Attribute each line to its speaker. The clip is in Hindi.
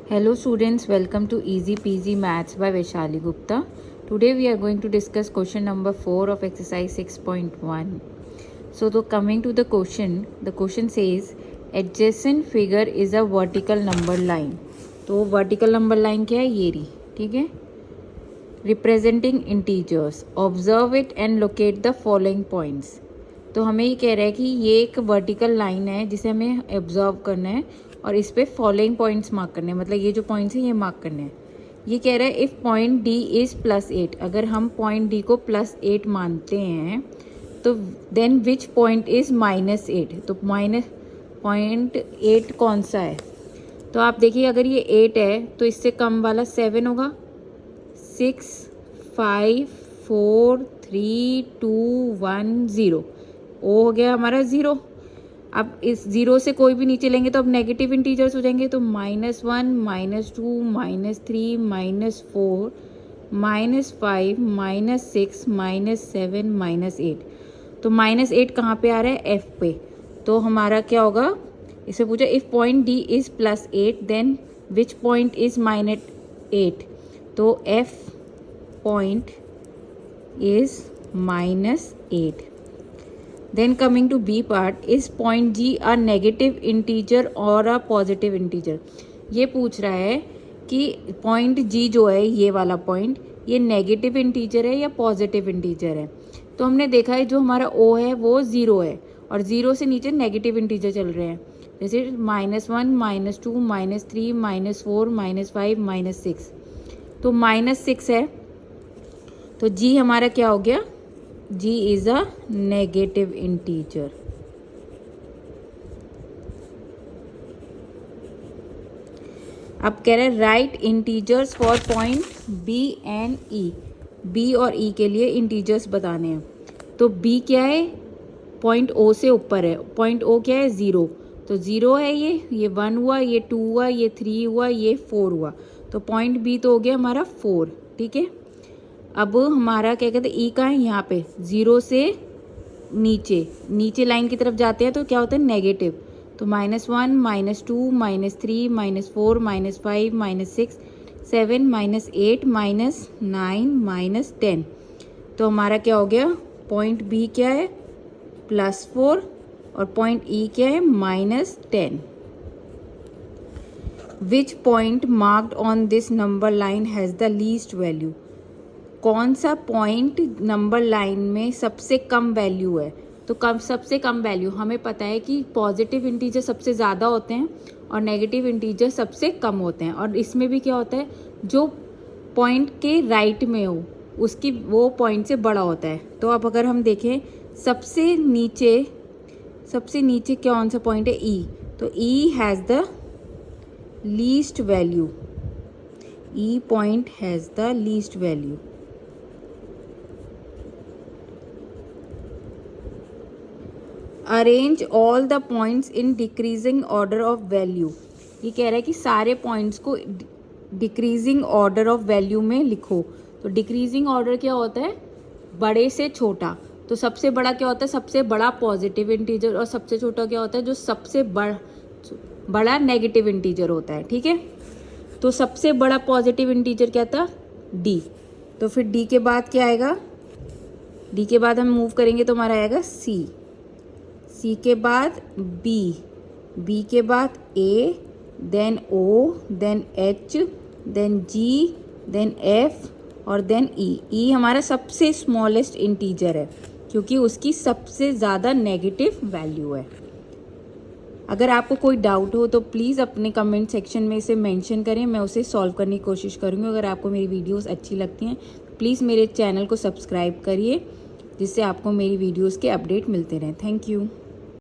Speaker 1: Hello students, welcome to Easy Peasy Maths by Vaishali Gupta. Today we are going to discuss question number 4 of exercise 6.1. So coming to the question says adjacent figure is a vertical number line. तो vertical number line क्या है, ये रही, ठीक है, representing integers. Observe it and locate the following points. तो हमें ये कह रहा है कि ये एक वर्टिकल लाइन है जिसे हमें ऑब्जर्व करना है और इस पे फॉलोइंग पॉइंट्स मार्क करने हैं, मतलब ये जो पॉइंट्स हैं ये मार्क करने हैं। ये कह रहा है इफ़ पॉइंट डी इज़ +8, अगर हम पॉइंट डी को +8 मानते हैं तो देन विच पॉइंट इज़ -8, तो -0.8 कौन सा है। तो आप देखिए अगर ये 8 है तो इससे कम वाला 7 होगा। 6 5 4 3 2 1 0 ओ हो गया हमारा 0। अब इस 0 से कोई भी नीचे लेंगे तो अब नेगेटिव इंटीजर्स हो जाएंगे, तो -1 -2 -3 -4 -5 -6 -7 -8। तो -8 कहाँ पे आ रहा है, F पे। तो हमारा क्या होगा, इसे पूछा if point D is +8 then which point is -8, तो F point is -8। Then coming to B part, is point G a negative integer or a positive integer? ये पूछ रहा है कि पॉइंट G जो है, ये वाला पॉइंट, ये नेगेटिव इंटीजर है या पॉजिटिव इंटीजर है। तो हमने देखा है जो हमारा O है वो 0 है और 0 से नीचे नेगेटिव इंटीजर चल रहे हैं, जैसे -1 -2 -3 -4 -5 -6। तो -6 है तो G हमारा क्या हो गया, G is a negative integer. अब कह रहे हैं right integers for point B and E, B और E के लिए इंटीजर्स बताने हैं। तो B क्या है, पॉइंट O से ऊपर है, पॉइंट O क्या है 0, तो 0 है, ये 1 हुआ, ये 2 हुआ, ये 3 हुआ, ये 4 हुआ, तो पॉइंट B तो हो गया हमारा 4, ठीक है। अब हमारा क्या कहते हैं ई का है यहाँ पे 0 से नीचे लाइन की तरफ जाते हैं तो क्या होता है नेगेटिव, तो -1 -2 -3 -4 -5 -6 7 -8 -9 -10। तो हमारा क्या हो गया, पॉइंट बी क्या है +4 और पॉइंट ई क्या है -10। Which point marked on this number line has the least value? कौन सा पॉइंट नंबर लाइन में सबसे कम वैल्यू है। तो सबसे कम वैल्यू हमें पता है कि पॉजिटिव इंटीजर सबसे ज़्यादा होते हैं और नेगेटिव इंटीजर सबसे कम होते हैं, और इसमें भी क्या होता है जो पॉइंट के राइट में हो उसकी वो पॉइंट से बड़ा होता है। तो अब अगर हम देखें सबसे नीचे कौन सा पॉइंट है, E, तो E has the least value, E point has the least value. Arrange all the points in decreasing order of value. ये कह रहा है कि सारे पॉइंट्स को डिक्रीजिंग ऑर्डर ऑफ वैल्यू में लिखो। तो डिक्रीजिंग ऑर्डर क्या होता है, बड़े से छोटा। तो सबसे बड़ा क्या होता है, सबसे बड़ा पॉजिटिव इंटीजर, और सबसे छोटा क्या होता है, जो सबसे बड़ा नेगेटिव इंटीजर होता है, ठीक है। तो सबसे बड़ा पॉजिटिव इंटीजर क्या था, D। तो फिर D के बाद क्या आएगा, D के बाद हम मूव करेंगे तो हमारा आएगा C के बाद B के बाद A, then O, then H, then G, then F और देन E हमारा सबसे स्मॉलेस्ट इंटीजर है क्योंकि उसकी सबसे ज़्यादा नेगेटिव वैल्यू है। अगर आपको कोई डाउट हो तो प्लीज़ अपने कमेंट सेक्शन में इसे मेंशन करें, मैं उसे सॉल्व करने की कोशिश करूँगी। अगर आपको मेरी वीडियोस अच्छी लगती हैं प्लीज़ मेरे चैनल को सब्सक्राइब करिए जिससे आपको मेरी वीडियोस के अपडेट मिलते रहें। Thank you.